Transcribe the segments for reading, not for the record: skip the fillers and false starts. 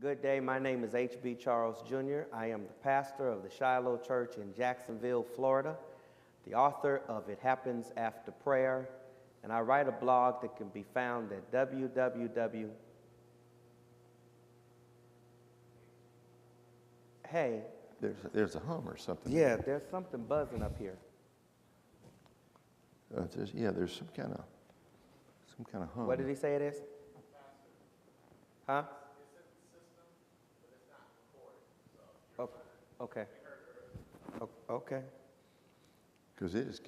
Good day. My name is H.B. Charles Jr. I am the pastor of the Shiloh Church in Jacksonville, Florida, the author of It Happens After Prayer, and I write a blog that can be found at www. Hey. There's a hum or something. Yeah, there's something buzzing up here. There's some kind of hum. What did he say it is? Huh? Okay. Okay. Because it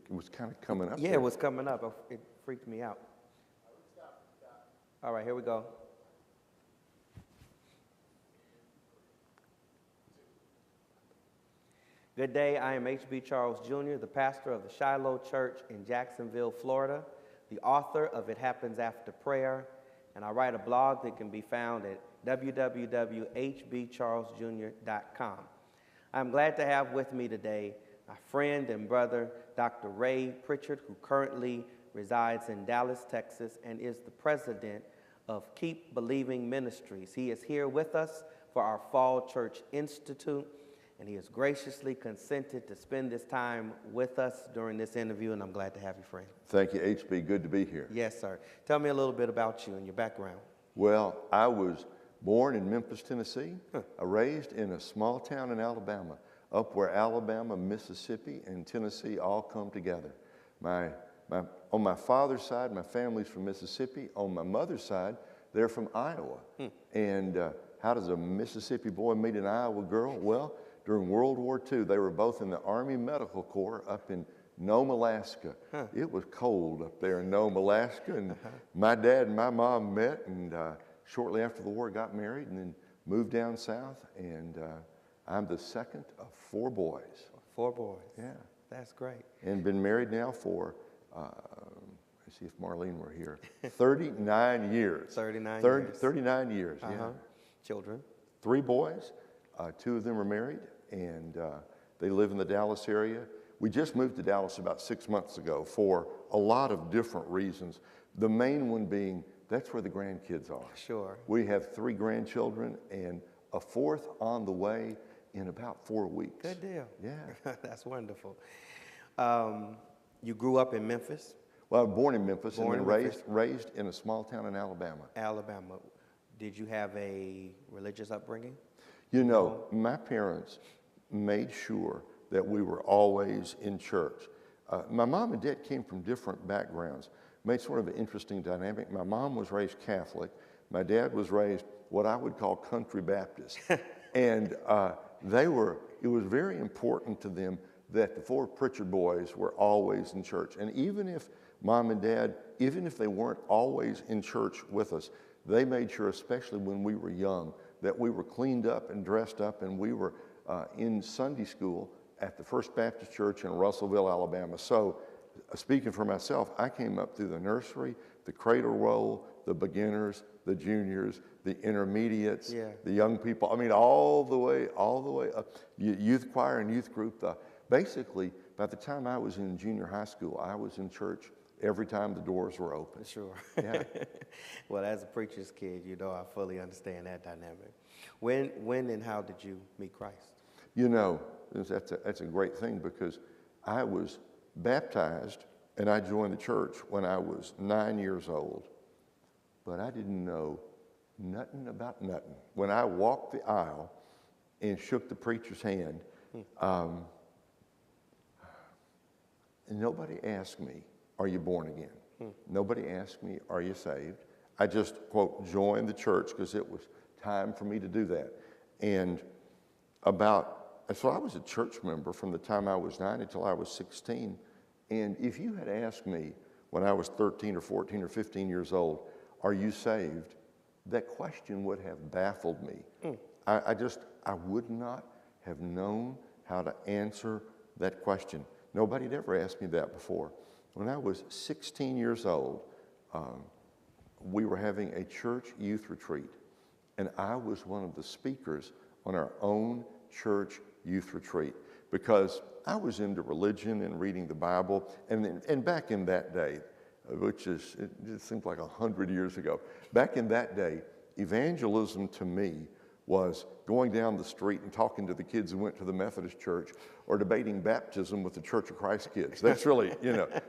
was kind of coming up. Yeah, it was coming up. It freaked me out. All right, here we go. Good day. I am H.B. Charles Jr., the pastor of the Shiloh Church in Jacksonville, Florida, the author of It Happens After Prayer, and I write a blog that can be found at www.hbcharlesjr.com. I'm glad to have with me today my friend and brother, Dr. Ray Pritchard, who currently resides in Dallas, Texas, and is the president of Keep Believing Ministries. He is here with us for our Fall Church Institute, and he has graciously consented to spend this time with us during this interview, and I'm glad to have you, friend. Thank you, HB. Good to be here. Yes, sir. Tell me a little bit about you and your background. Well, I was born in Memphis, Tennessee. Raised in a small town in Alabama, up where Alabama, Mississippi, and Tennessee all come together. On my father's side, my family's from Mississippi. On my mother's side, they're from Iowa. And how does a Mississippi boy meet an Iowa girl? Well, during World War II, they were both in the Army Medical Corps up in Nome, Alaska. It was cold up there in Nome, Alaska, and my dad and my mom met, and shortly after the war got married and then moved down south, and I'm the second of 4 boys. 4 boys. Yeah. That's great. And been married now for, let's see if Marlene were here, 39 years. 39 years, yeah. Children? 3 boys. 2 of them are married, and they live in the Dallas area. We just moved to Dallas about 6 months ago for a lot of different reasons. The main one being that's where the grandkids are. Sure. We have 3 grandchildren and a 4th on the way in about 4 weeks. Good deal. Yeah. That's wonderful. You grew up in Memphis? Well, I was born in Memphis and raised in a small town in Alabama. Alabama. Did you have a religious upbringing? You know, my parents made sure that we were always in church. My mom and dad came from different backgrounds. Made sort of an interesting dynamic. My mom was raised Catholic. My dad was raised what I would call country Baptist. And it was very important to them that the 4 Pritchard boys were always in church. And even if mom and dad, even if they weren't always in church with us, they made sure, especially when we were young, that we were cleaned up and dressed up, and we were in Sunday school at the First Baptist Church in Russellville, Alabama. So, speaking for myself, I came up through the nursery, the cradle roll, the beginners, the juniors, the intermediates, the young people. I mean, all the way up. Youth choir and youth group. Basically, by the time I was in junior high school, I was in church every time the doors were open. Sure. Yeah. Well, as a preacher's kid, I fully understand that dynamic. When and how did you meet Christ? You know, that's a great thing, because I was baptized and I joined the church when I was 9 years old, but I didn't know nothing about nothing. When I walked the aisle and shook the preacher's hand, nobody asked me, "Are you born again?" Nobody asked me, "Are you saved?" I just, quote, joined the church because it was time for me to do that. And so I was a church member from the time I was 9 until I was 16. And if you had asked me when I was 13 or 14 or 15 years old, "Are you saved?" that question would have baffled me. I would not have known how to answer that question. Nobody had ever asked me that before. When I was 16 years old, we were having a church youth retreat, and I was one of the speakers on our own church youth retreat, because I was into religion and reading the Bible, and back in that day, it seems like 100 years ago, back in that day, evangelism to me was going down the street and talking to the kids who went to the Methodist church, or debating baptism with the Church of Christ kids. That's really,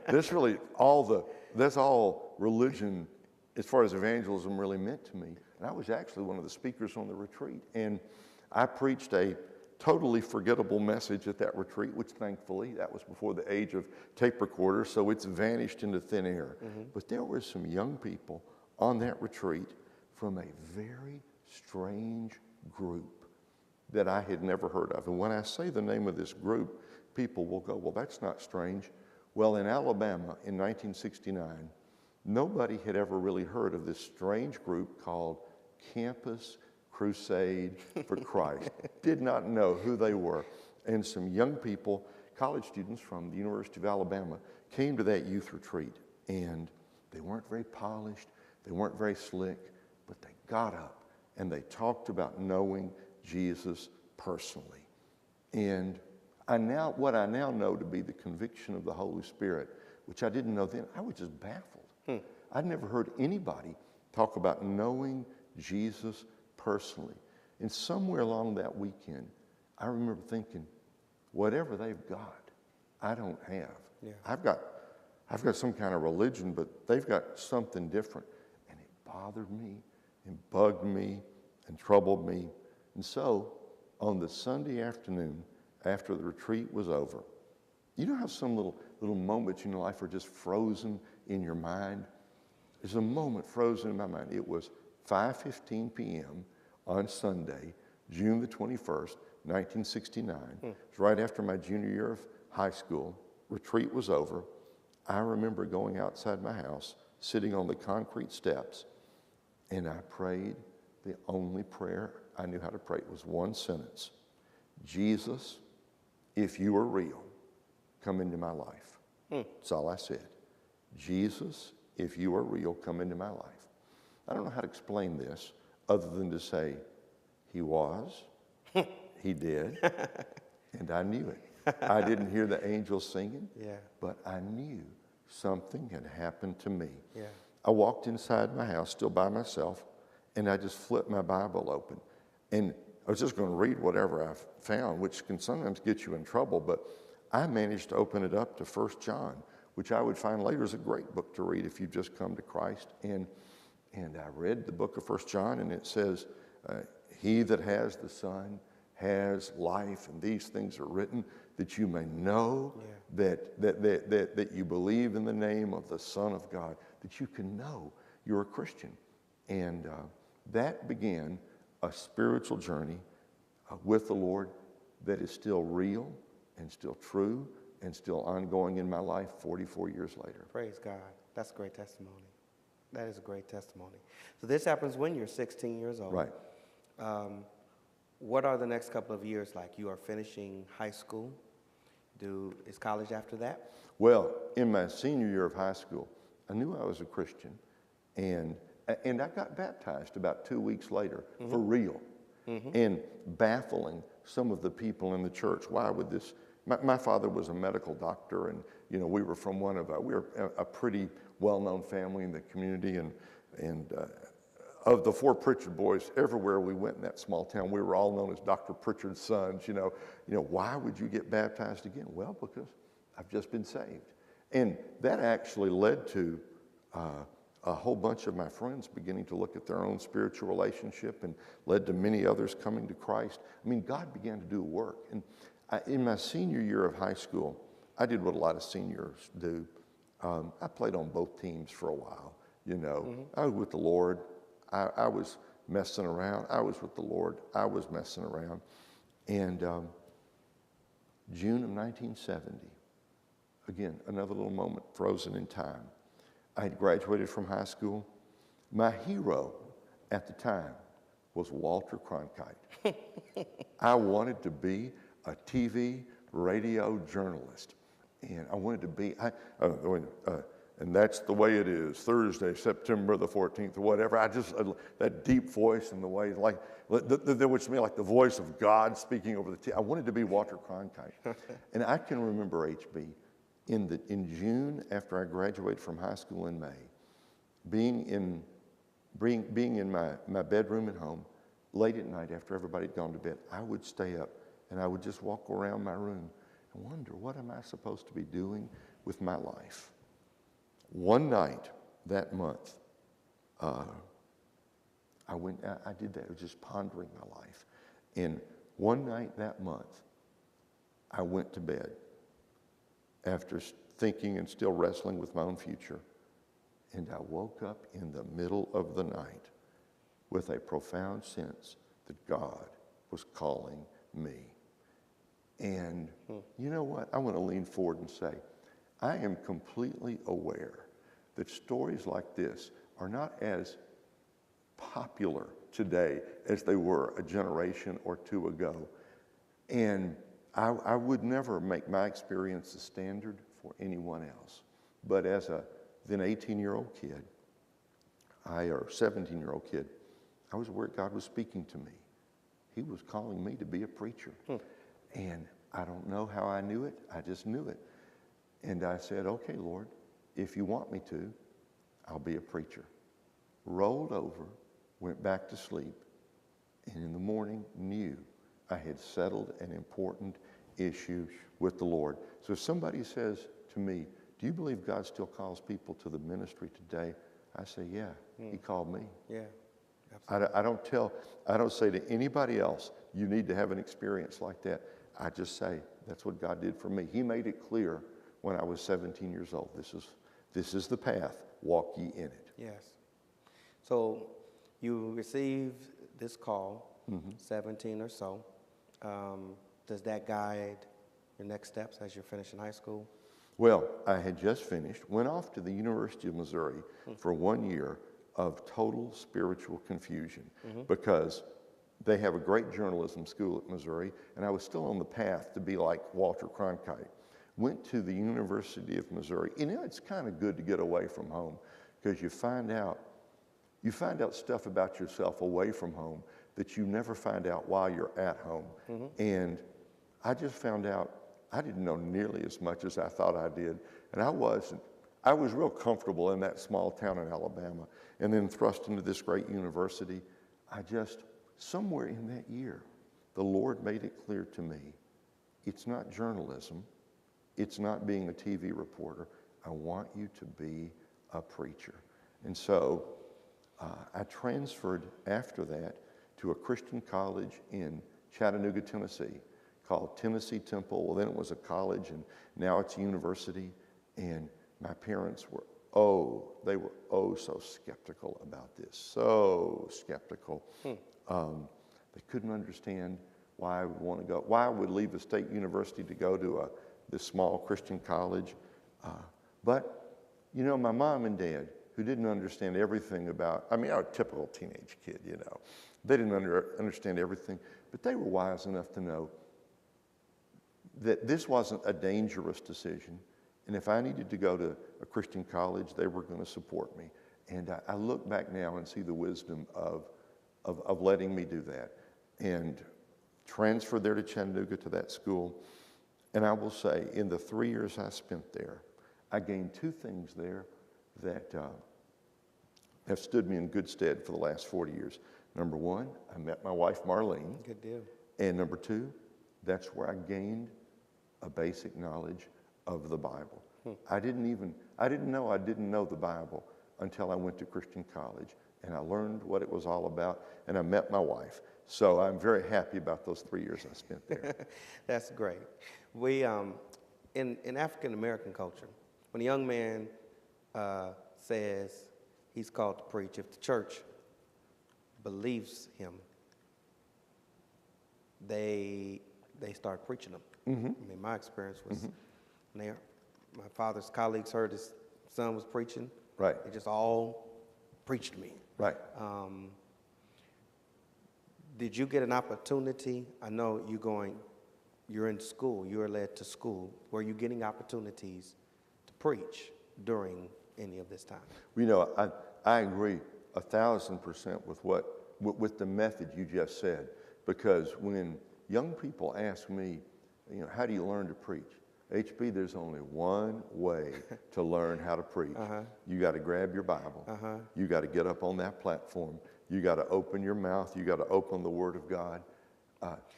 that's all religion as far as evangelism really meant to me. And I was actually one of the speakers on the retreat. And I preached a totally forgettable message at that retreat, which thankfully, that was before the age of tape recorders, so it's vanished into thin air. But there were some young people on that retreat from a very strange group that I had never heard of. And when I say the name of this group, people will go, well, that's not strange. Well, in Alabama in 1969, nobody had ever really heard of this strange group called Campus Crusade for Christ. Did not know who they were. And some young people, college students from the University of Alabama, came to that youth retreat. And they weren't very polished, they weren't very slick, but they got up and they talked about knowing Jesus personally. And what I now know to be the conviction of the Holy Spirit, which I didn't know then, I was just baffled. I'd never heard anybody talk about knowing Jesus personally. And somewhere along that weekend, I remember thinking, whatever they've got, I don't have. Yeah. I've got some kind of religion, but they've got something different. And it bothered me and bugged me and troubled me. And so on the Sunday afternoon after the retreat was over, you know how some little moments in your life are just frozen in your mind? There's a moment frozen in my mind. It was 5:15 p.m. on Sunday, June the 21st, 1969. It was right after my junior year of high school. Retreat was over. I remember going outside my house, sitting on the concrete steps, and I prayed the only prayer I knew how to pray. It was one sentence. Jesus, if you are real, come into my life. That's all I said. Jesus, if you are real, come into my life. I don't know how to explain this other than to say, he was, he did, and I knew it. I didn't hear the angels singing, but I knew something had happened to me. Yeah. I walked inside my house, still by myself, and I just flipped my Bible open. And I was just going to read whatever I found, which can sometimes get you in trouble, but I managed to open it up to 1 John, which I would find later is a great book to read if you've just come to Christ. And I read the book of 1 John, and it says, he that has the Son has life, and these things are written that you may know that you believe in the name of the Son of God, that you can know you're a Christian. And that began a spiritual journey with the Lord that is still real and still true and still ongoing in my life 44 years later. Praise God. That's a great testimony. That is a great testimony. So this happens when you're 16 years old. Right. What are the next couple of years like? You are finishing high school. Is college after that? Well, in my senior year of high school, I knew I was a Christian, and I got baptized about 2 weeks later, for real, and baffling some of the people in the church. Why would this? My father was a medical doctor, and we were from we were a pretty well-known family in the community, and of the 4 Pritchard boys, everywhere we went in that small town, we were all known as Dr. Pritchard's sons. Why would you get baptized again? Well, because I've just been saved. And that actually led to a whole bunch of my friends beginning to look at their own spiritual relationship, and led to many others coming to Christ. I mean, God began to do a work. And in my senior year of high school, I did what a lot of seniors do. I played on both teams for a while. I was with the Lord. I was messing around. I was with the Lord. I was messing around. And June of 1970, again, another little moment frozen in time. I had graduated from high school. My hero at the time was Walter Cronkite. I wanted to be a TV, radio journalist. And I wanted to be, and that's the way it is, Thursday, September the 14th, or whatever. That deep voice and the way, which to me like the voice of God speaking over the TV. I wanted to be Walter Cronkite. And I can remember, HB, in June, after I graduated from high school in May, being in being in my bedroom at home, late at night after everybody had gone to bed, I would stay up and I would just walk around my room and wonder, what am I supposed to be doing with my life? One night that month, I did that. I was just pondering my life. And one night that month, I went to bed after thinking and still wrestling with my own future. And I woke up in the middle of the night with a profound sense that God was calling me. And you know what? I want to lean forward and say, I am completely aware that stories like this are not as popular today as they were a generation or two ago. And I would never make my experience the standard for anyone else. But as a then 18-year-old kid, or 17-year-old kid, I was aware God was speaking to me. He was calling me to be a preacher. And I don't know how I knew it. I just knew it. And I said, okay, Lord, if you want me to, I'll be a preacher. Rolled over, went back to sleep, and in the morning knew I had settled an important issue with the Lord. So if somebody says to me, do you believe God still calls people to the ministry today? I say, yeah, He called me. Yeah, absolutely. I don't say to anybody else, you need to have an experience like that. I just say, that's what God did for me. He made it clear when I was 17 years old. This is the path, walk ye in it. Yes. So you received this call, 17 or so. Does that guide your next steps as you're finishing high school? Well, I had just finished, went off to the University of Missouri for 1 year of total spiritual confusion because they have a great journalism school at Missouri, and I was still on the path to be like Walter Cronkite. Went to the University of Missouri. You know, it's kind of good to get away from home because you find out stuff about yourself away from home that you never find out while you're at home. And I just found out I didn't know nearly as much as I thought I did. And I was real comfortable in that small town in Alabama, and then thrust into this great university. Somewhere in that year, the Lord made it clear to me, it's not journalism, it's not being a TV reporter. I want you to be a preacher. And so I transferred after that to a Christian college in Chattanooga, Tennessee, called Tennessee Temple. Well, then it was a college, and now it's a university. And my parents were so skeptical about this, so skeptical. They couldn't understand why I would want to go, why I would leave a state university to go to this small Christian college. But, you know, my mom and dad, who didn't understand everything about, I was a typical teenage kid, you know. They didn't understand everything, but they were wise enough to know that this wasn't a dangerous decision. And if I needed to go to a Christian college, they were going to support me. And I look back now and see the wisdom of letting me do that. And transferred there to Chattanooga to that school. And I will say, in the 3 years I spent there, I gained two things there that have stood me in good stead for the last 40 years. Number one, I met my wife, Marlene. Good deal. And number two, that's where I gained a basic knowledge of the Bible. I didn't know the Bible until I went to Christian college, and I learned what it was all about, and I met my wife. So I'm very happy about those 3 years I spent there. That's great. We, in African American culture, when a young man says he's called to preach, if the church believes him, they start preaching him. My experience was when my father's colleagues heard his son was preaching. Right. They just all preached me. Right. Did you get an opportunity? I know you're in school, you're led to school. Were you getting opportunities to preach during any of this time? You know, I agree 1,000% with the method you just said, because when young people ask me, you know, how do you learn to preach? HB, there's only one way to learn how to preach. You got to grab your Bible. You got to get up on that platform. You got to open your mouth. You got to open the Word of God.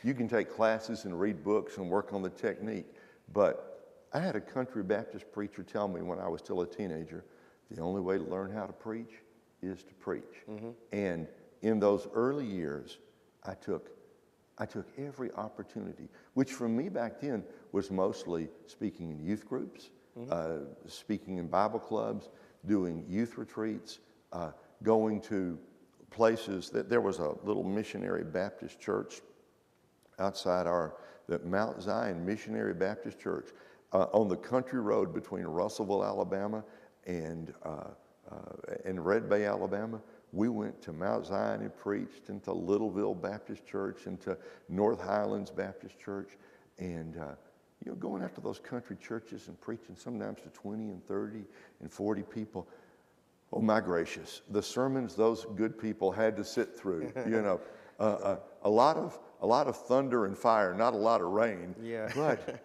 You can take classes and read books and work on the technique, but I had a country Baptist preacher tell me when I was still a teenager, the only way to learn how to preach is to preach. And in those early years, I took every opportunity, which for me back then was mostly speaking in youth groups, speaking in Bible clubs, doing youth retreats, going to places that there was a little missionary Baptist church outside the Mount Zion Missionary Baptist Church on the country road between Russellville, Alabama and Red Bay, Alabama. We went to Mount Zion and preached, and to Littleville Baptist Church, and to North Highlands Baptist Church, and going after those country churches and preaching sometimes to 20 and 30 and 40 people. Oh my gracious, the sermons those good people had to sit through. A lot of thunder and fire, not a lot of rain. Yeah. But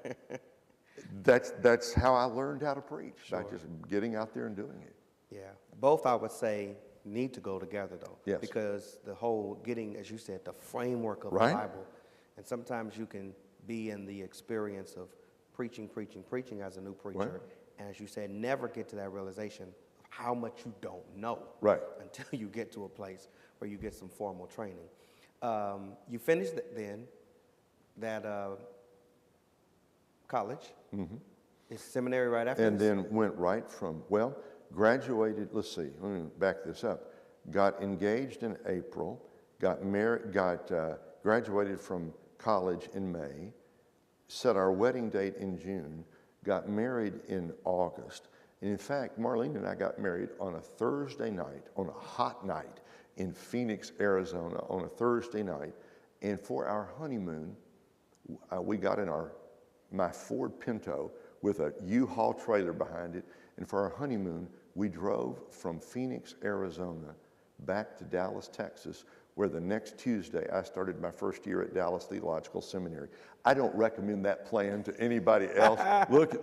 that's how I learned how to preach, by just getting out there and doing it. Yeah, both I would say need to go together though. Yes. Because the whole getting, as you said, the framework of Right. the Bible, and sometimes you can be in the experience of preaching as a new preacher, Right. and as you said, never get to that realization of how much you don't know. Right. Until you get to a place where you get some formal training. You finished that college, it's seminary right after And this? then went right from, graduated, let's see, let me back this up. Got engaged in April, got married, graduated from college in May, set our wedding date in June, got married in August. And in fact, Marlene and I got married on a Thursday night, on a hot night in Phoenix, Arizona, on a Thursday night. And for our honeymoon, we got in my Ford Pinto with a U-Haul trailer behind it. And for our honeymoon, we drove from Phoenix, Arizona, back to Dallas, Texas, where the next Tuesday I started my first year at Dallas Theological Seminary. I don't recommend that plan to anybody else.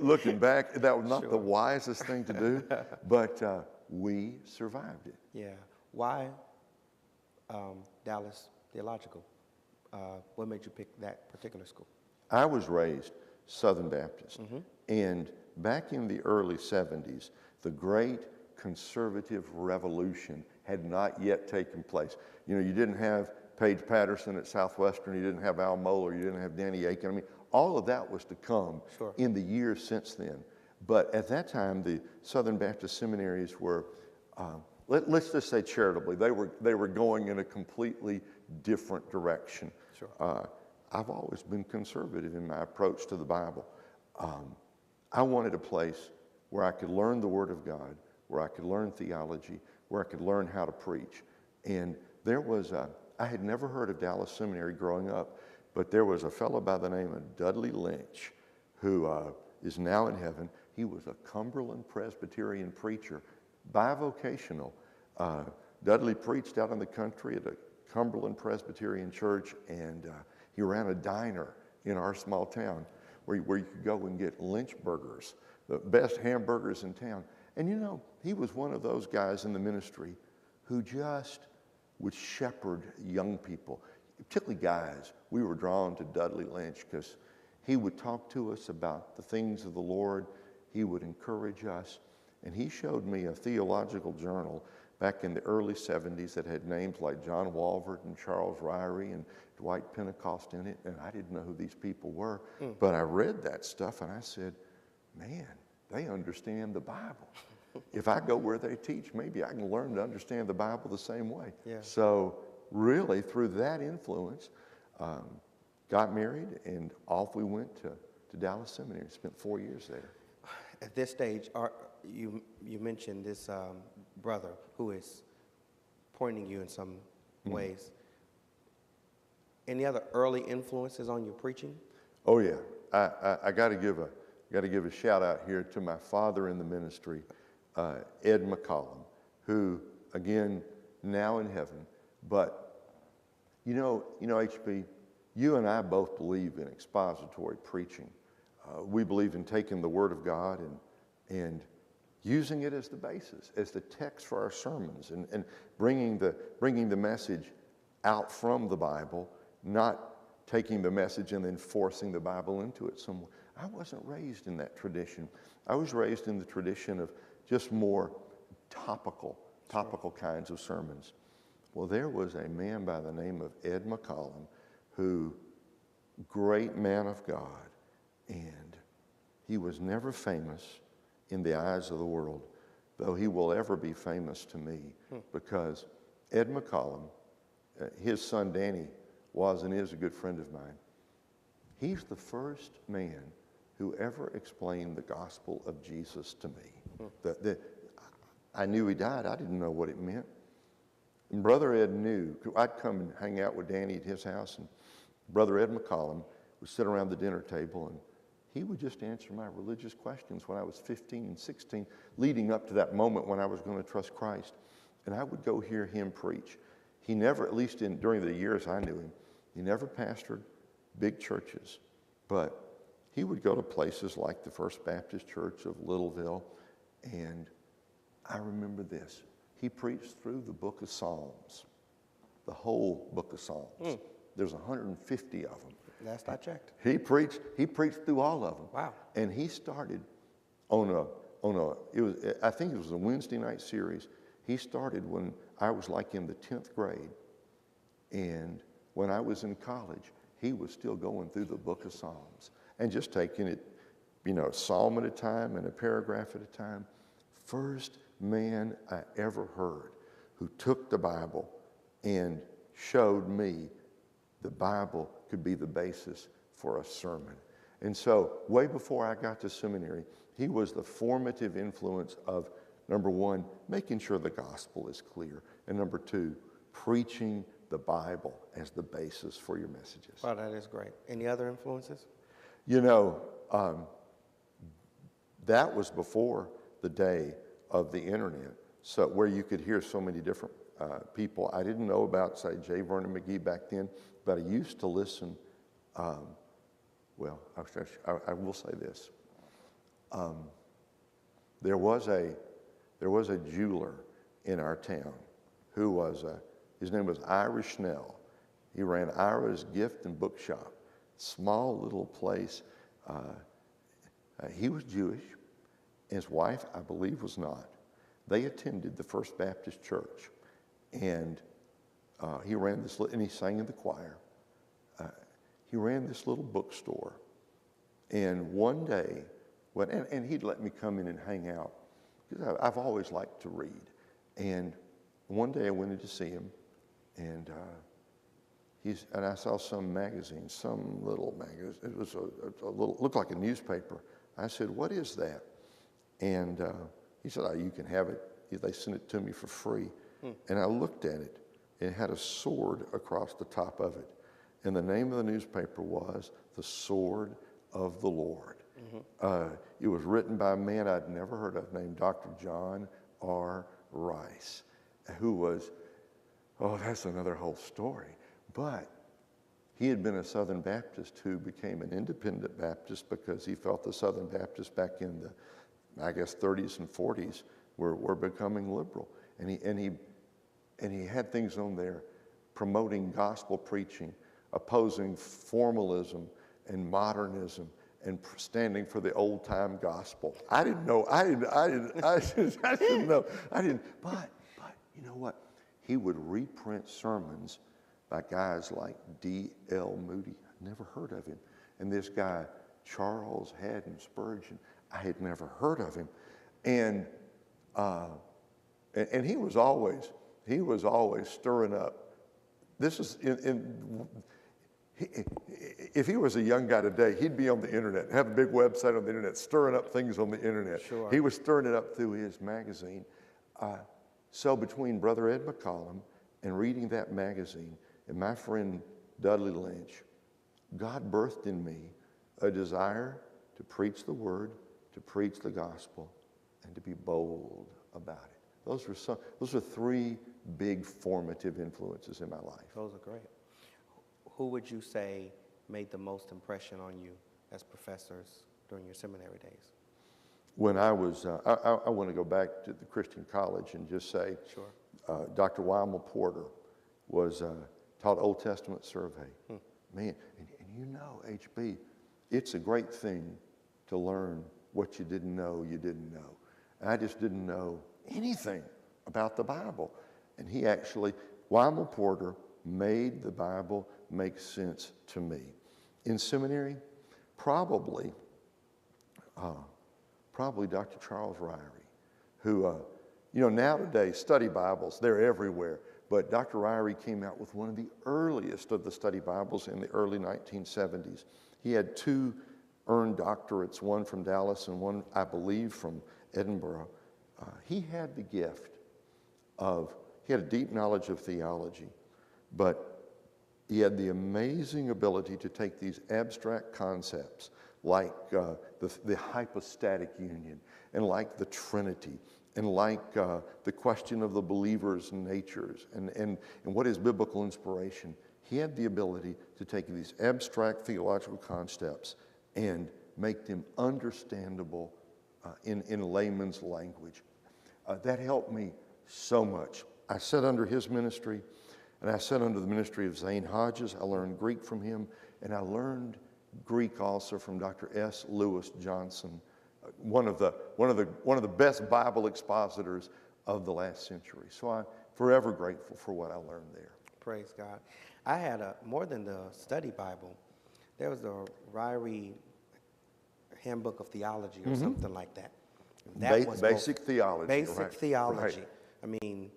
Looking back, that was not the wisest thing to do, but we survived it. Yeah. Why Dallas Theological? What made you pick that particular school? I was raised Southern Baptist, and back in the early 70s, the great conservative revolution had not yet taken place. You didn't have Paige Patterson at Southwestern, you didn't have Al Mohler, you didn't have Danny Aiken. I mean, all of that was to come in the years since then. But at that time, the Southern Baptist seminaries were, let's just say charitably, they were going in a completely different direction. I've always been conservative in my approach to the Bible. I wanted a place where I could learn the Word of God, where I could learn theology, where I could learn how to preach. And there was I had never heard of Dallas Seminary growing up, but there was a fellow by the name of Dudley Lynch who is now in heaven. He was a Cumberland Presbyterian preacher, bivocational. Dudley preached out in the country at a Cumberland Presbyterian church, and he ran a diner in our small town where you could go and get Lynch burgers, the best hamburgers in town. And he was one of those guys in the ministry who just would shepherd young people, particularly guys. We were drawn to Dudley Lynch because he would talk to us about the things of the Lord. He would encourage us. And he showed me a theological journal back in the early 70s that had names like John Walvoord and Charles Ryrie and Dwight Pentecost in it. And I didn't know who these people were. But I read that stuff and I said, man, they understand the Bible. If I go where they teach, maybe I can learn to understand the Bible the same way. Yeah. So really, through that influence, got married, and off we went to Dallas Seminary. Spent 4 years there. At this stage, you mentioned this brother who is pointing you in some ways. Any other early influences on your preaching? Oh yeah, I got to give a shout out here to my father in the ministry, Ed McCollum, who again now in heaven. But HB, you and I both believe in expository preaching. We believe in taking the Word of God and using it as the basis, as the text for our sermons, and bringing the message out from the Bible, not taking the message and then forcing the Bible into it somewhere. I wasn't raised in that tradition. I was raised in the tradition of just more topical kinds of sermons. Well, there was a man by the name of Ed McCollum, who, great man of God, and he was never famous in the eyes of the world, though he will ever be famous to me, because Ed McCollum, his son Danny, was and is a good friend of mine. He's the first man who ever explained the gospel of Jesus to me. I knew he died. I didn't know what it meant. And Brother Ed knew. I'd come and hang out with Danny at his house, and Brother Ed McCollum would sit around the dinner table, and he would just answer my religious questions when I was 15 and 16, leading up to that moment when I was going to trust Christ. And I would go hear him preach. He never, at least during the years I knew him, he never pastored big churches, but he would go to places like the First Baptist Church of Littleville, and I remember this. He preached through the book of Psalms, the whole book of Psalms. There's 150 of them. Last I checked. He preached through all of them. Wow. And he started I think it was a Wednesday night series. He started when I was like in the 10th grade. And when I was in college, he was still going through the book of Psalms and just taking it, psalm at a time and a paragraph at a time. First man I ever heard who took the Bible and showed me the Bible could be the basis for a sermon. And so way before I got to seminary, he was the formative influence of, number one, making sure the gospel is clear, and number two, preaching the Bible as the basis for your messages. Wow, that is great. Any other influences? That was before the day of the internet, so where you could hear so many different people. I didn't know about, say, J. Vernon McGee back then, but I used to listen. I will say this. There was a jeweler in our town who was his name was Ira Schnell. He ran Ira's Gift and Bookshop, small little place. He was Jewish. His wife, I believe, was not. They attended the First Baptist Church, and he ran this, and he sang in the choir. He ran this little bookstore, and one day, and he'd let me come in and hang out, because I've always liked to read. And one day I went in to see him, and I saw some magazine, some little magazine. It was a little, looked like a newspaper. I said, "What is that?" And he said, "Oh, you can have it. They sent it to me for free." And I looked at it. It had a sword across the top of it. And the name of the newspaper was The Sword of the Lord. It was written by a man I'd never heard of named Dr. John R. Rice, who was, that's another whole story. But he had been a Southern Baptist who became an independent Baptist because he felt the Southern Baptists back in the, 30s and 40s were becoming liberal. And he had things on there promoting gospel preaching, opposing formalism and modernism, and standing for the old time gospel. I didn't know. I didn't know. But you know what? He would reprint sermons by guys like D.L. Moody. I'd never heard of him. And this guy, Charles Haddon Spurgeon, I had never heard of him. And he was always stirring up. This is if he was a young guy today, he'd be on the internet, have a big website on the internet, stirring up things on the internet. Sure. He was stirring it up through his magazine. So between Brother Ed McCollum and reading that magazine and my friend Dudley Lynch, God birthed in me a desire to preach the word, to preach the gospel, and to be bold about it. Those are three big formative influences in my life. Those are great. Who would you say made the most impression on you as professors during your seminary days? When I was, I want to go back to the Christian college and just say, Sure. Dr. Wymal Porter was taught Old Testament survey. Man, and you know, HB, it's a great thing to learn what you didn't know you didn't know. And I just didn't know anything about the Bible. And he actually, Wymal Porter made the Bible make sense to me. In seminary, probably Dr. Charles Ryrie, who, nowadays study Bibles, they're everywhere. But Dr. Ryrie came out with one of the earliest of the study Bibles in the early 1970s. He had 2 earned doctorates, one from Dallas and one, I believe, from Edinburgh. He had the gift he had a deep knowledge of theology, but he had the amazing ability to take these abstract concepts like the hypostatic union and like the Trinity and like the question of the believer's natures and what is biblical inspiration. He had the ability to take these abstract theological concepts and make them understandable in layman's language. That helped me so much. I sat under his ministry, and I sat under the ministry of Zane Hodges. I learned Greek from him, and I learned Greek also from Dr. S. Lewis Johnson, one of the best Bible expositors of the last century. So I'm forever grateful for what I learned there. Praise God. I had more than the study Bible. There was a Ryrie Handbook of Theology or something like that. Basic theology. Basic theology. Right. I mean,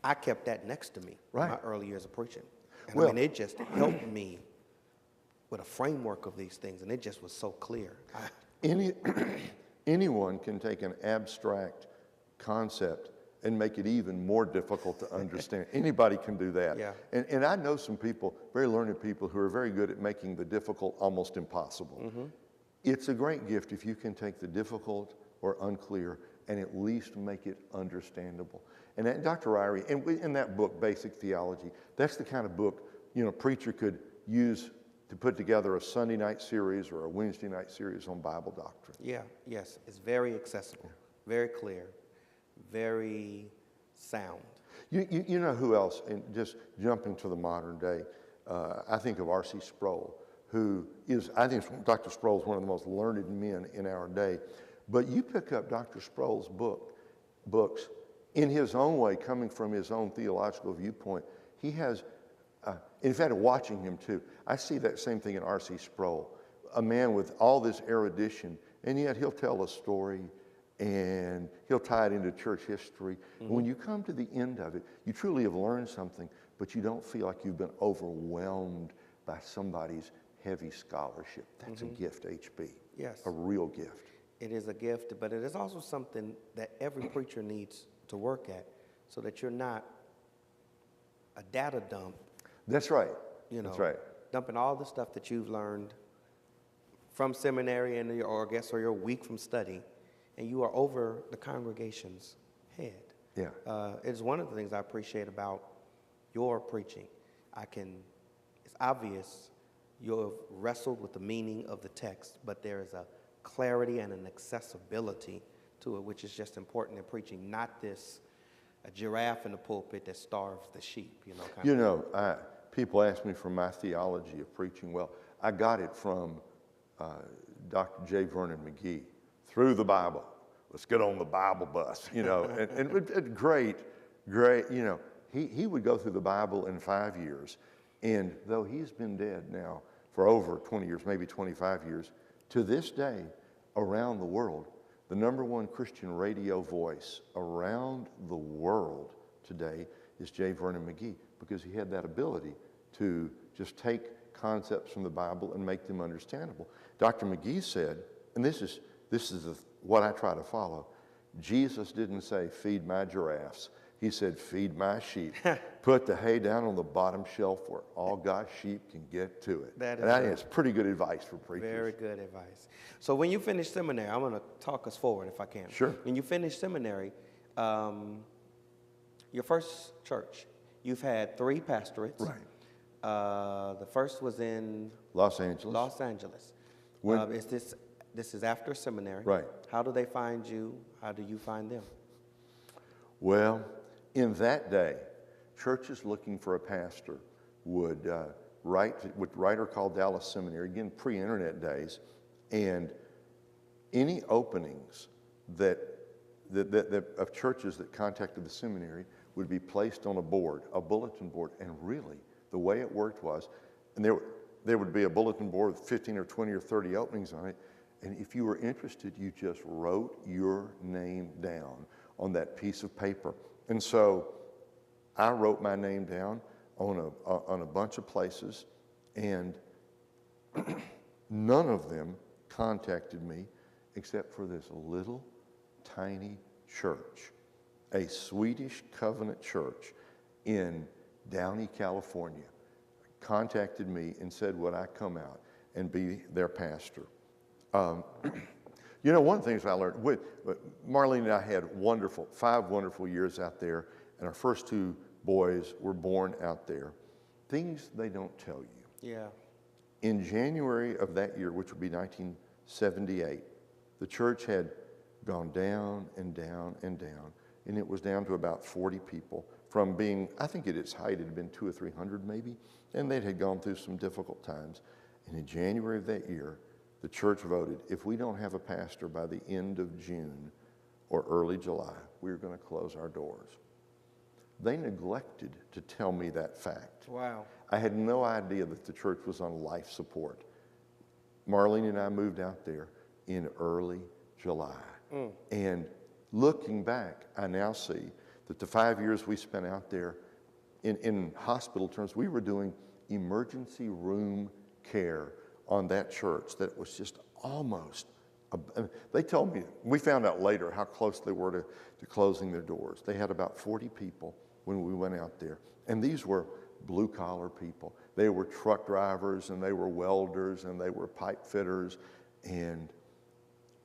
I kept that next to me in my early years of preaching. And Well, I mean, it just helped me with a framework of these things, and it just was so clear. Anyone can take an abstract concept and make it even more difficult to understand. Anybody can do that. Yeah. And I know some people, very learned people, who are very good at making the difficult almost impossible. It's a great gift if you can take the difficult or unclear and at least make it understandable. And that, Dr. Ryrie, in that book, Basic Theology, that's the kind of book, a preacher could use to put together a Sunday night series or a Wednesday night series on Bible doctrine. Yeah, yes, it's very accessible, very clear, very sound. You know who else, and just jumping to the modern day, I think of R.C. Sproul, who is, I think Dr. Sproul is one of the most learned men in our day. But you pick up Dr. Sproul's books in his own way, coming from his own theological viewpoint. He has, in fact, watching him too, I see that same thing in R.C. Sproul, a man with all this erudition, and yet he'll tell a story and he'll tie it into church history. And when you come to the end of it, you truly have learned something, but you don't feel like you've been overwhelmed by somebody's heavy scholarship. That's a gift, HB. Yes. A real gift. It is a gift, but it is also something that every preacher needs to work at so that you're not a data dump. That's right. That's right. Dumping all the stuff that you've learned from seminary or your week from study, and you are over the congregation's head. Yeah. It's one of the things I appreciate about your preaching. It's obvious you have wrestled with the meaning of the text, but there is a clarity and an accessibility to it, which is just important in preaching, not a giraffe in the pulpit that starves the sheep, People ask me for my theology of preaching. Well, I got it from Dr. J. Vernon McGee, through the Bible. Let's get on the Bible bus, and great, he would go through the Bible in 5 years, and though he's been dead now for over 20 years, maybe 25 years, to this day, around the world, the #1 Christian radio voice around the world today is J. Vernon McGee, because he had that ability to just take concepts from the Bible and make them understandable. Dr. McGee said, and this is what I try to follow, Jesus didn't say, feed my giraffes. He said, feed my sheep. Put the hay down on the bottom shelf where all God's sheep can get to it. And I think it's pretty good advice for preachers. Very good advice. So when you finish seminary, I'm going to talk us forward if I can. Sure. When you finish seminary, your first church, you've had 3 pastorates. Right. The first was in Los Angeles. Los Angeles. Is this This is after seminary. Right. How do they find you? How do you find them? Well, in that day, churches looking for a pastor would write or call Dallas Seminary, again, pre-internet days, and any openings that of churches that contacted the seminary would be placed on a board, a bulletin board. And really, the way it worked was, and there would be a bulletin board with 15 or 20 or 30 openings on it, and if you were interested, you just wrote your name down on that piece of paper. And so I wrote my name down on a bunch of places, and none of them contacted me except for this little tiny church, a Swedish covenant church in Downey, California, contacted me and said, would I come out and be their pastor? You know, one of the things I learned, Marlene and I had 5 wonderful years out there, and our first 2 boys were born out there. Things they don't tell you. Yeah. In January of that year, which would be 1978, the church had gone down and down and down, and it was down to about 40 people from being, I think at its height it had been 200 or 300 maybe, and they had gone through some difficult times. And in January of that year, the church voted, if we don't have a pastor by the end of June or early July, we're going to close our doors. They neglected to tell me that fact. Wow. I had no idea that the church was on life support. Marlene and I moved out there in early July. And looking back, I now see that the 5 years we spent out there, in hospital terms, we were doing emergency room care on that church that was just almost, they told me, we found out later how close they were to closing their doors. They had about 40 people when we went out there. And these were blue collar people. They were truck drivers, and they were welders, and they were pipe fitters, and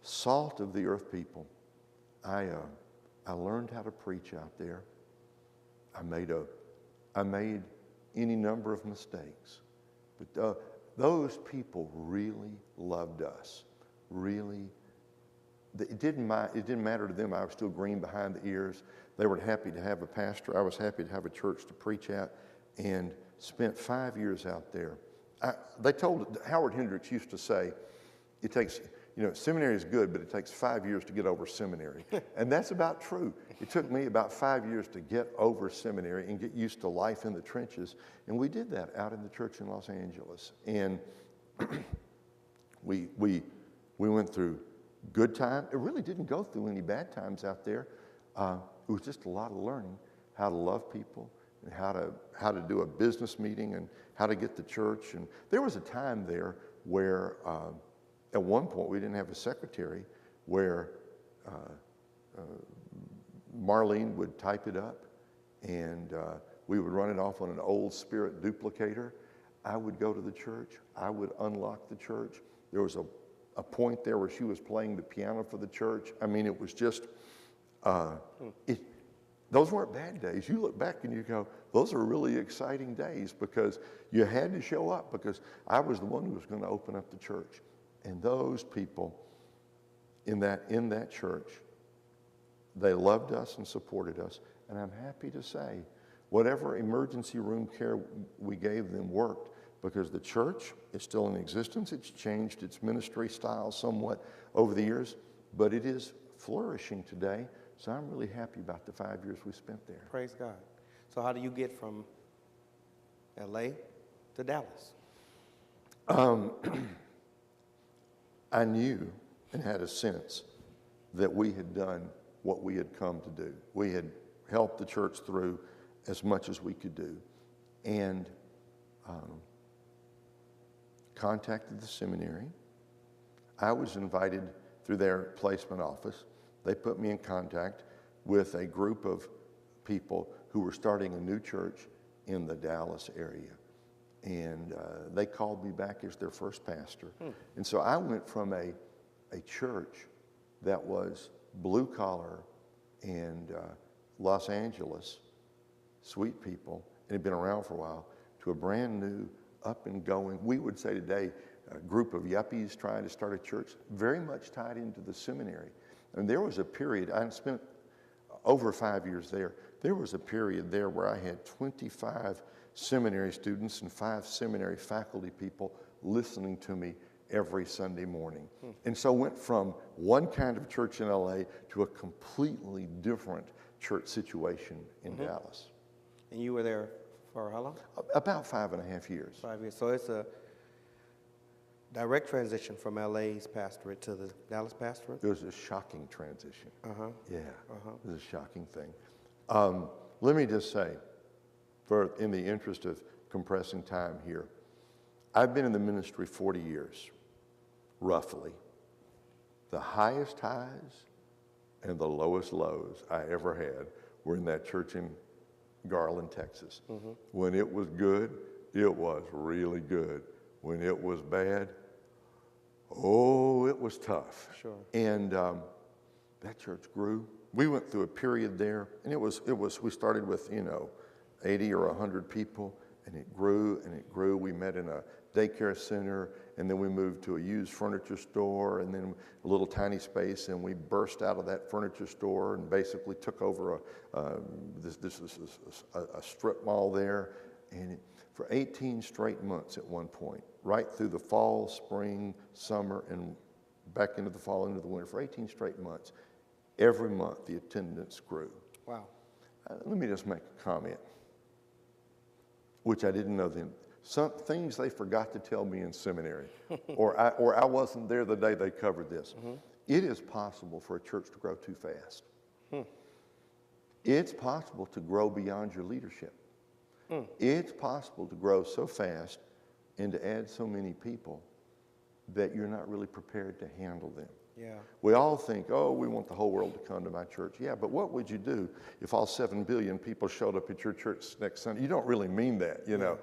salt of the earth people. I learned how to preach out there. I made any number of mistakes, but those people really loved us. Really, it didn't matter to them. I was still green behind the ears. They were happy to have a pastor. I was happy to have a church to preach at, and spent 5 years out there. Howard Hendricks used to say, it takes, seminary is good, but it takes 5 years to get over seminary. And that's about true. It took me about 5 years to get over seminary and get used to life in the trenches. And we did that out in the church in Los Angeles. And we went through good times. It really didn't go through any bad times out there. It was just a lot of learning how to love people, and how to do a business meeting, and how to get to church. And there was a time there where at one point we didn't have a secretary, where Marlene would type it up, and we would run it off on an old Spirit duplicator. I would go to the church. I would unlock the church. There was a point there where she was playing the piano for the church. I mean, it was just, those weren't bad days. You look back and you go, those are really exciting days, because you had to show up, because I was the one who was going to open up the church. And those people in that church, they loved us and supported us. And I'm happy to say, whatever emergency room care we gave them worked, because the church is still in existence. It's changed its ministry style somewhat over the years, but it is flourishing today. So I'm really happy about the 5 years we spent there. Praise God. So how do you get from LA to Dallas? I knew and had a sense that we had done what we had come to do. We had helped the church through as much as we could do, and contacted the seminary. I was invited through their placement office. They put me in contact with a group of people who were starting a new church in the Dallas area. And they called me back as their first pastor. And so I went from a church that was blue collar and Los Angeles, sweet people, and had been around for a while, to a brand new up and going. We would say today, a group of yuppies trying to start a church, very much tied into the seminary. And there was a period, I spent over 5 years there. There was a period there where I had 25 seminary students and 5 seminary faculty people listening to me every Sunday morning. And so went from one kind of church in LA to a completely different church situation in Dallas. And you were there for how long? About 5.5 years. 5 years. So it's a direct transition from LA's pastorate to the Dallas pastorate? It was a shocking transition. Yeah, it was a shocking thing. Let me just say, in the interest of compressing time here, I've been in the ministry 40 years, roughly. The highest highs and the lowest lows I ever had were in that church in Garland, Texas. When it was good, it was really good. When it was bad, oh, it was tough. Sure. And that church grew. We went through a period there, and we started with, 80 or 100 people, and it grew and it grew. We met in a daycare center, and then we moved to a used furniture store, and then a little tiny space, and we burst out of that furniture store and basically took over a strip mall there, and for 18 straight months at one point, right through the fall, spring, summer, and back into the fall, into the winter, for 18 straight months, every month the attendance grew. Wow. Let me just make a comment, which I didn't know then. Some things they forgot to tell me in seminary, or I wasn't there the day they covered this. It is possible for a church to grow too fast. It's possible to grow beyond your leadership. It's possible to grow so fast and to add so many people that you're not really prepared to handle them. Yeah. We all think, oh, we want the whole world to come to my church. Yeah, but what would you do if all 7 billion people showed up at your church next Sunday? You don't really mean that, you know.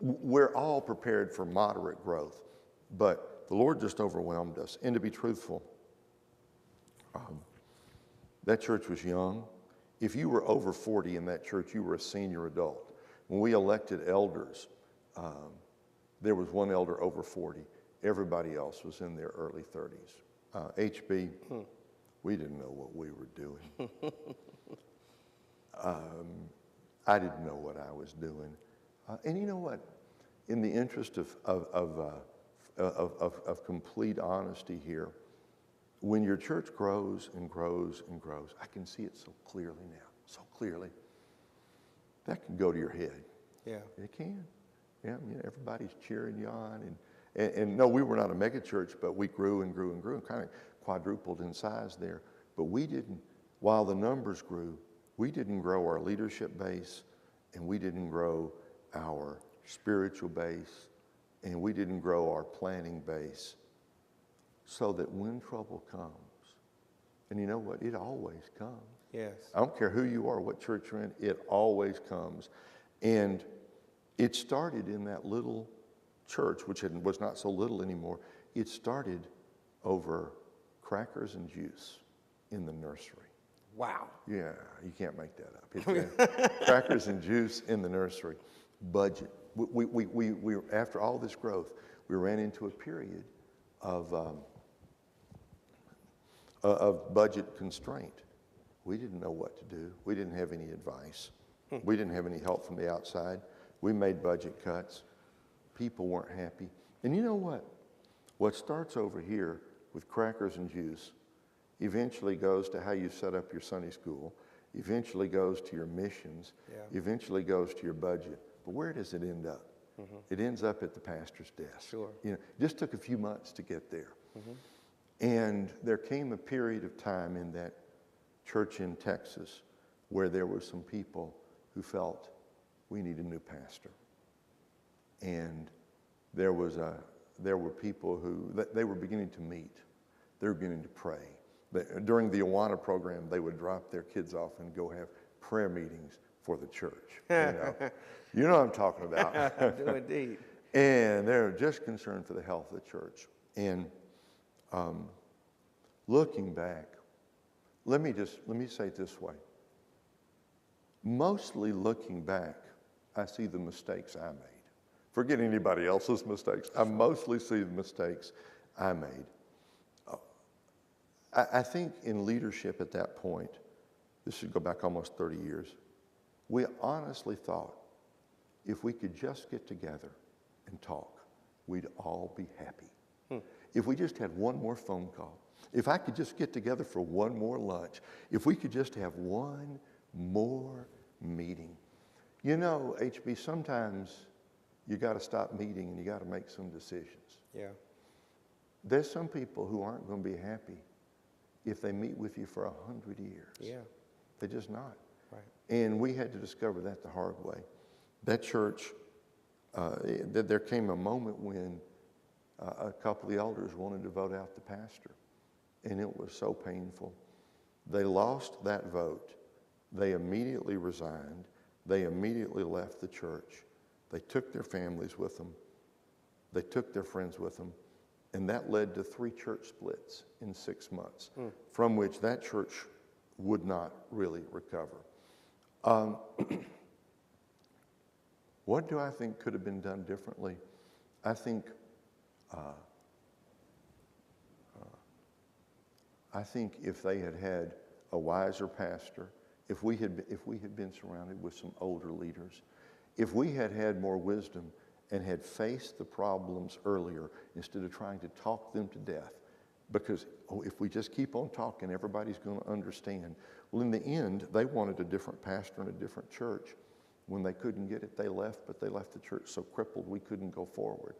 We're all prepared for moderate growth, but the Lord just overwhelmed us. And to be truthful, that church was young. If you were over 40 in that church, you were a senior adult. When we elected elders, there was one elder over 40. Everybody else was in their early 30s. HB, we didn't know what we were doing. I didn't know what I was doing. And you know what? In the interest of complete honesty here, when your church grows and grows and grows, I can see it so clearly now, so clearly. That can go to your head. Yeah. It can. Yeah, everybody's cheering you on. And no, we were not a mega church, but we grew and grew and grew and kind of quadrupled in size there. But we didn't, while the numbers grew, we didn't grow our leadership base, and we didn't grow our spiritual base, and we didn't grow our planning base, so that when trouble comes, and you know what, it always comes. Yes. I don't care who you are, what church you're in, it always comes. And it started in that little church, which was not so little anymore. It started over crackers and juice in the nursery. Wow. Yeah, you can't make that up. It's crackers and juice in the nursery. Budget. We after all this growth, we ran into a period of budget constraint. We didn't know what to do. We didn't have any advice. We didn't have any help from the outside. We made budget cuts. People weren't happy. And you know what? What starts over here with crackers and juice eventually goes to how you set up your Sunday school, eventually goes to your missions, eventually goes to your budget. But where does it end up? It ends up at the pastor's desk. Sure. It just took a few months to get there. And there came a period of time in that church in Texas where there were some people who felt we need a new pastor. And there were people who, they were beginning to meet. They were beginning to pray. During the Awana program, they would drop their kids off and go have prayer meetings for the church. You know what I'm talking about. I do indeed. And they're just concerned for the health of the church. And looking back, let me say it this way. Mostly looking back, I see the mistakes I made. Forget anybody else's mistakes. I mostly see the mistakes I made. I think in leadership at that point, this should go back almost 30 years, we honestly thought if we could just get together and talk, we'd all be happy. If we just had one more phone call, if I could just get together for one more lunch, if we could just have one more meeting. You know, HB, sometimes you got to stop meeting and you got to make some decisions. Yeah. There's some people who aren't going to be happy if they meet with you for 100 years. Yeah. They're just not. Right. And we had to discover that the hard way. That church, there came a moment when a couple of the elders wanted to vote out the pastor. And it was so painful. They lost that vote. They immediately resigned. They immediately left the church. They took their families with them. They took their friends with them. And that led to 3 church splits in 6 months, from which that church would not really recover. What do I think could have been done differently? I think if they had had a wiser pastor, if we had been surrounded with some older leaders, if we had had more wisdom and had faced the problems earlier instead of trying to talk them to death, because if we just keep on talking, everybody's going to understand. Well, in the end, they wanted a different pastor and a different church. When they couldn't get it, they left, but they left the church so crippled we couldn't go forward.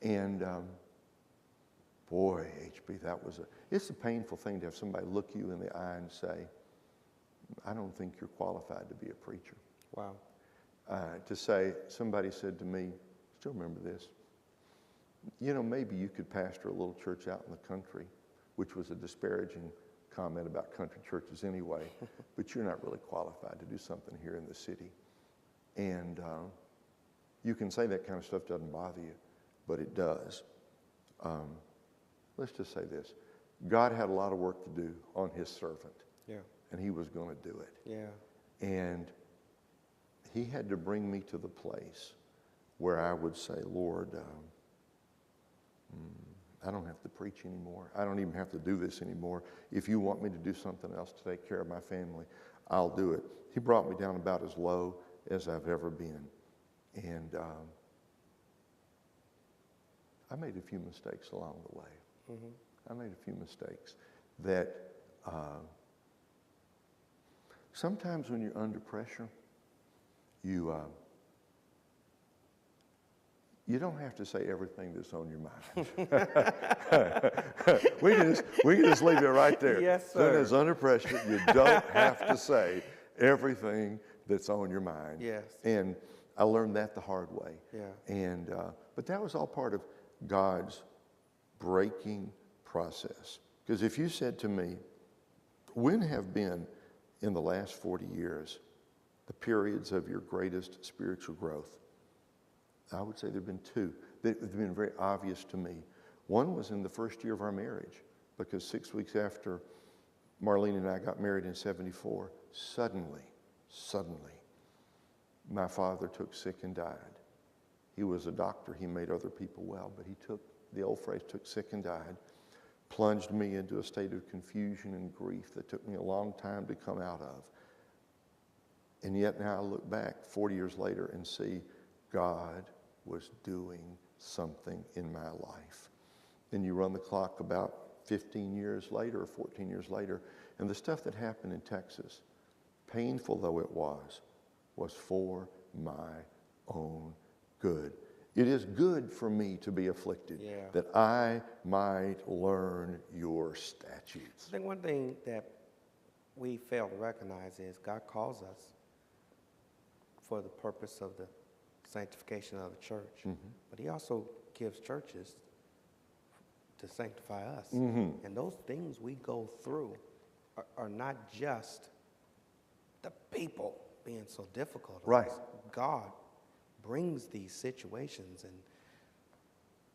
And boy, HB, it's a painful thing to have somebody look you in the eye and say, I don't think you're qualified to be a preacher. Wow. Somebody said to me, still remember this, you know, maybe you could pastor a little church out in the country, which was a disparaging comment about country churches anyway, but you're not really qualified to do something here in the city. And you can say that kind of stuff doesn't bother you, but it does. Let's just say this. God had a lot of work to do on his servant. Yeah. And he was going to do it. Yeah. And he had to bring me to the place where I would say, Lord, I don't have to preach anymore. I don't even have to do this anymore. If you want me to do something else to take care of my family, I'll do it. He brought me down about as low as I've ever been. And I made a few mistakes along the way. I made a few mistakes that sometimes when you're under pressure, you don't have to say everything that's on your mind. we can just leave it right there. Yes, sir. When it's under pressure, you don't have to say everything that's on your mind. Yes. And I learned that the hard way. Yeah. And but that was all part of God's breaking process. Because if you said to me, when have been in the last 40 years the periods of your greatest spiritual growth? I would say there have been 2 that have been very obvious to me. One was in the first year of our marriage, because 6 weeks after Marlene and I got married in 1974, suddenly, my father took sick and died. He was a doctor. He made other people well, but he took, the old phrase, took sick and died, plunged me into a state of confusion and grief that took me a long time to come out of. And yet now I look back 40 years later and see God was doing something in my life. Then you run the clock about 15 years later or 14 years later, and the stuff that happened in Texas, painful though it was for my own good. It is good for me to be afflicted, that I might learn your statutes. I think one thing that we fail to recognize is God calls us for the purpose of the sanctification of the church. But he also gives churches to sanctify us. And those things we go through are not just the people being so difficult. Right. God brings these situations and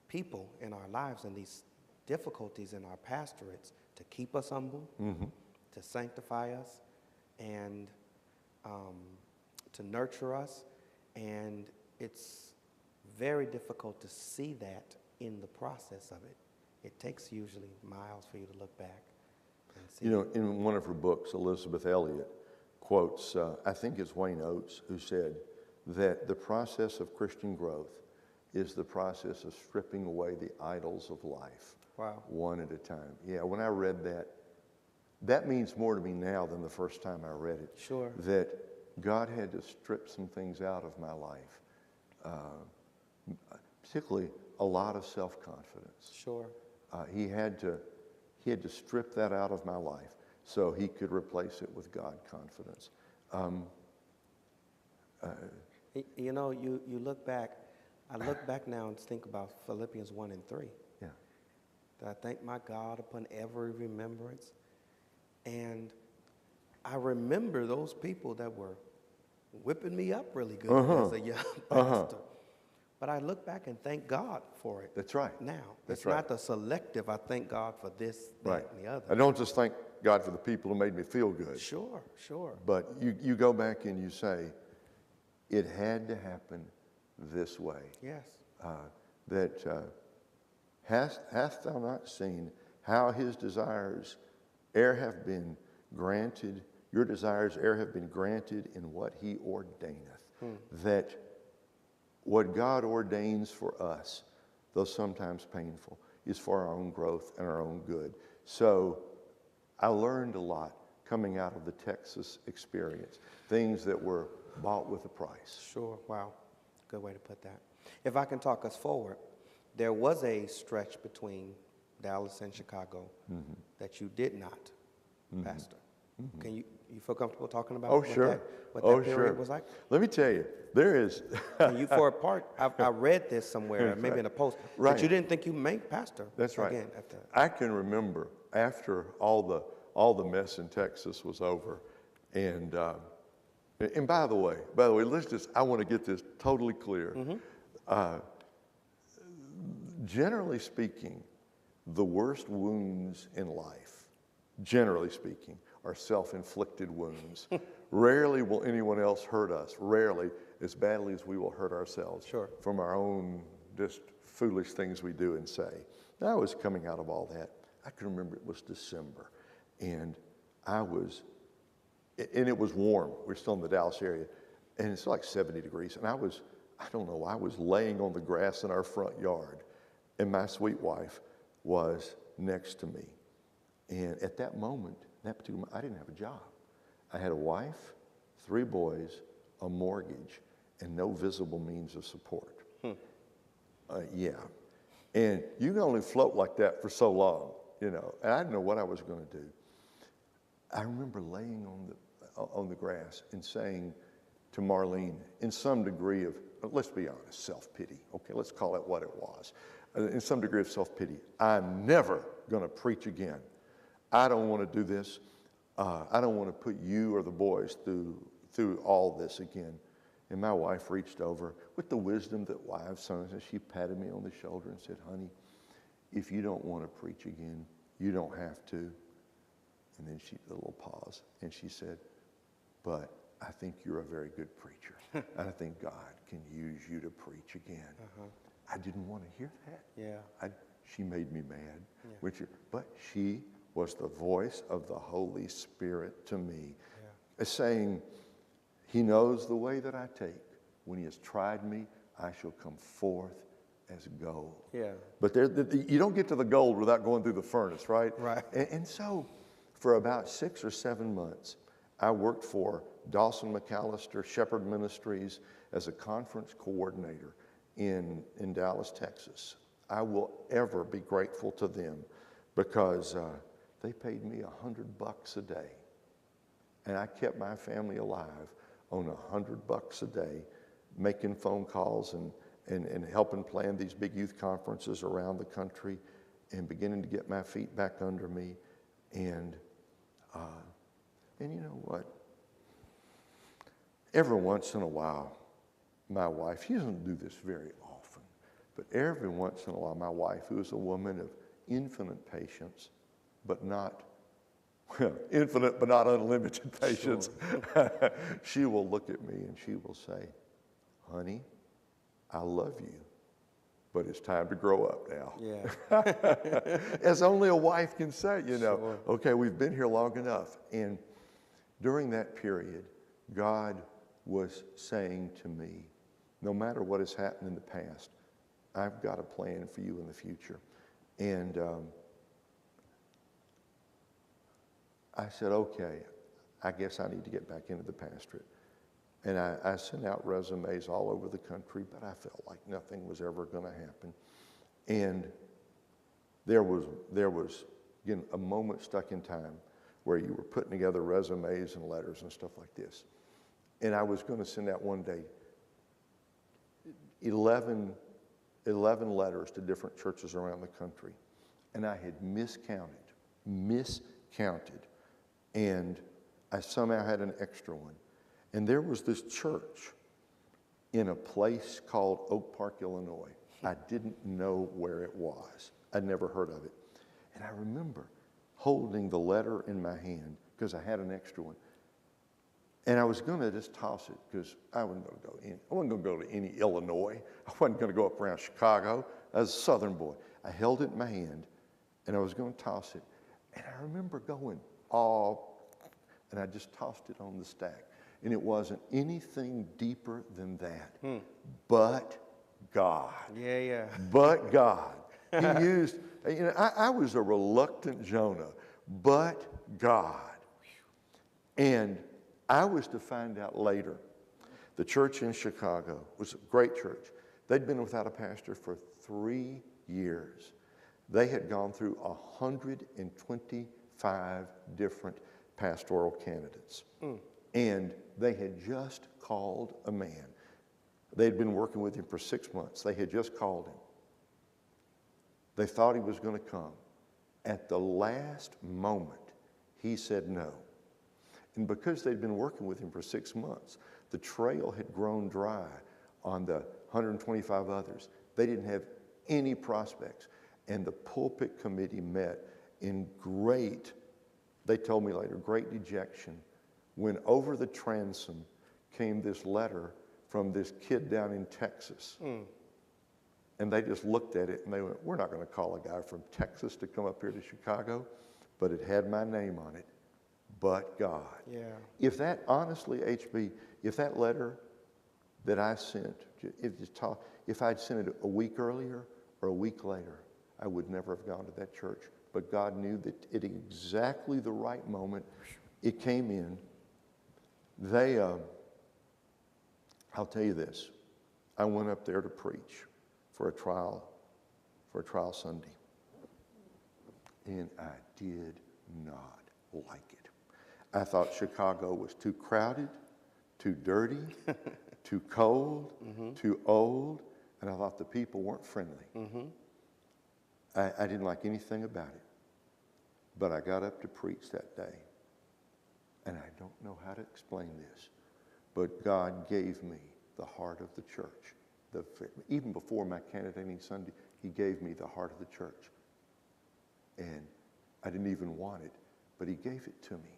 people in our lives and these difficulties in our pastorates to keep us humble, to sanctify us, and to nurture us. And it's very difficult to see that in the process of it. It takes usually miles for you to look back and see. You know, in one of her books, Elizabeth Elliot quotes, I think it's Wayne Oates, who said that the process of Christian growth is the process of stripping away the idols of life. Wow. One at a time. Yeah, when I read that, that means more to me now than the first time I read it. Sure. That God had to strip some things out of my life, particularly a lot of self-confidence. Sure. He had to strip that out of my life so he could replace it with God confidence. You know, you look back, I look back now and think about Philippians 1 and 3. Yeah. That I thank my God upon every remembrance. And I remember those people that were whipping me up really good as a young pastor. But I look back and thank God for it. That's right. Now. That's It's right. not the selective, I thank God for this, that, Right. and the other. I don't just thank God for the people who made me feel good. Sure, sure. But you go back and you say, it had to happen this way. Yes. Hast thou not seen how his desires ere have been granted, your desires ere have been granted in what he ordaineth. That what God ordains for us, though sometimes painful, is for our own growth and our own good. So I learned a lot coming out of the Texas experience, things that were bought with a price. Sure, wow. Good way to put that. If I can talk us forward, there was a stretch between Dallas and Chicago that you did not pastor. Can you feel comfortable talking about what Sure. that period was like? Let me tell you, there is... And you, for a part, I read this somewhere, maybe in a post, Right. that you didn't think you made pastor. That's right. Again, I can remember after all the mess in Texas was over, and by the way, I want to get this totally clear. Generally speaking, the worst wounds in life, generally speaking, are self-inflicted wounds. Rarely will anyone else hurt us. Rarely as badly as we will hurt ourselves from our own just foolish things we do and say. And I was coming out of all that. I can remember it was December, and it was warm. We're still in the Dallas area, and it's like 70 degrees. And I was laying on the grass in our front yard, and my sweet wife was next to me. And at that moment, I didn't have a job. I had a wife, 3 boys, a mortgage, and no visible means of support. Yeah. And you can only float like that for so long, you know. And I didn't know what I was going to do. I remember laying on the grass and saying to Marlene, in some degree of, let's be honest, self-pity. Okay, let's call it what it was. In some degree of self-pity, I'm never going to preach again. I don't want to do this. I don't want to put you or the boys through all this again. And my wife reached over with the wisdom that wives sometimes, and she patted me on the shoulder and said, honey, if you don't want to preach again, you don't have to. And then she did a little pause, and she said, but I think you're a very good preacher. And I think God can use you to preach again. I didn't want to hear that. Yeah. She made me mad. But she was the voice of the Holy Spirit to me, saying, he knows the way that I take. When he has tried me, I shall come forth as gold. Yeah. But you don't get to the gold without going through the furnace, right? Right. And so for about 6 or 7 months, I worked for Dawson McAllister Shepherd Ministries as a conference coordinator in Dallas, Texas. I will ever be grateful to them because they paid me $100 a day. And I kept my family alive on $100 a day, making phone calls and helping plan these big youth conferences around the country and beginning to get my feet back under me. And you know what? Every once in a while, my wife, she doesn't do this very often, but every once in a while, my wife, who is a woman of infinite patience, but not, infinite but not unlimited patience, she will look at me and she will say, honey, I love you, but it's time to grow up now. Yeah. As only a wife can say, you know. Sure. Okay, we've been here long enough. And during that period, God was saying to me, no matter what has happened in the past, I've got a plan for you in the future. And I said, okay, I guess I need to get back into the pastorate. And I sent out resumes all over the country, but I felt like nothing was ever going to happen. And there was again, a moment stuck in time where you were putting together resumes and letters and stuff like this. And I was going to send out one day 11 letters to different churches around the country. And I had miscounted. And I somehow had an extra one. And there was this church in a place called Oak Park, Illinois. I didn't know where it was. I'd never heard of it. And I remember holding the letter in my hand because I had an extra one. And I was going to just toss it because I wasn't going to go to any Illinois. I wasn't going to go up around Chicago. I was a Southern boy. I held it in my hand, and I was going to toss it. And I remember going, and I just tossed it on the stack. And it wasn't anything deeper than that. But God. Yeah. But God. He used, I was a reluctant Jonah, but God. And I was to find out later, the church in Chicago was a great church. They'd been without a pastor for 3 years. They had gone through 125 different pastoral candidates. And they had just called a man. They'd been working with him for 6 months. They had just called him. They thought he was going to come. At the last moment, he said no. And because they'd been working with him for 6 months, the trail had grown dry on the 125 others. They didn't have any prospects. And the pulpit committee met in they told me later, great dejection, when over the transom came this letter from this kid down in Texas. And they just looked at it and they went, we're not going to call a guy from Texas to come up here to Chicago, but it had my name on it. But God. Yeah. If that, honestly, HB, if that letter that I sent, if I'd sent it a week earlier or a week later, I would never have gone to that church. But God knew that at exactly the right moment, it came in. I'll tell you this, I went up there to preach for a trial Sunday. And I did not like it. I thought Chicago was too crowded, too dirty, too cold, too old, and I thought the people weren't friendly. I didn't like anything about it. But I got up to preach that day, and I don't know how to explain this, but God gave me the heart of the church. Even before my candidating Sunday, he gave me the heart of the church. And I didn't even want it, but he gave it to me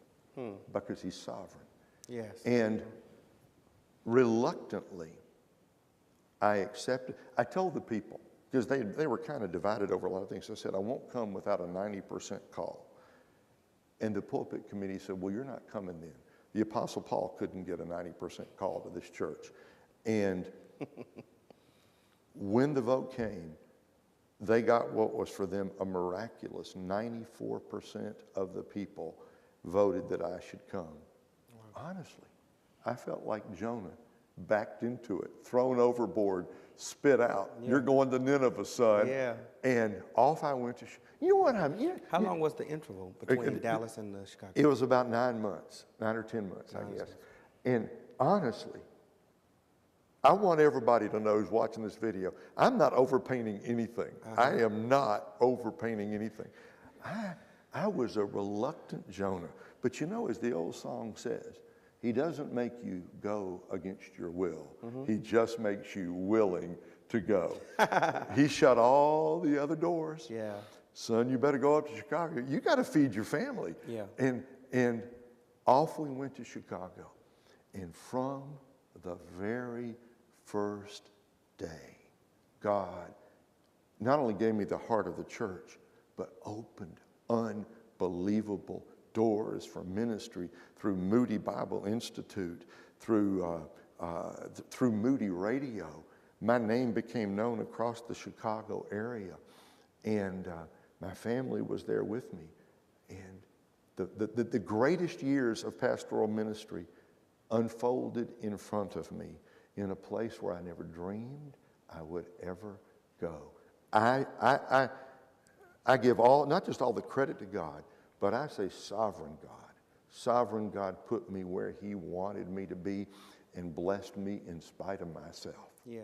because he's sovereign. Yes. And reluctantly, I accepted. I told the people, because they were kind of divided over a lot of things. I said, I won't come without a 90% call. And the pulpit committee said, well, you're not coming then. The Apostle Paul couldn't get a 90% call to this church. And when the vote came, they got what was for them a miraculous 94% of the people voted that I should come. Wow. Honestly, I felt like Jonah, backed into it, thrown overboard, spit out. Yeah. You're going to Nineveh, son. Yeah. And off I went to, you know what I mean? How long was the interval between Dallas and Chicago? It was about 9 months, 9 or 10 months, I guess. And honestly, I want everybody to know who's watching this video, I'm not overpainting anything. I am not overpainting anything. I was a reluctant Jonah. But you know, as the old song says, he doesn't make you go against your will. He just makes you willing to go. He shut all the other doors. Yeah. Son, you better go up to Chicago. You got to feed your family. Yeah. And off we went to Chicago. And from the very first day, God not only gave me the heart of the church, but opened unbelievable doors for ministry through Moody Bible Institute, through Moody Radio. My name became known across the Chicago area, and my family was there with me. And the greatest years of pastoral ministry unfolded in front of me in a place where I never dreamed I would ever go. I give not just all the credit to God, but I say sovereign God. Sovereign God put me where he wanted me to be and blessed me in spite of myself. Yeah.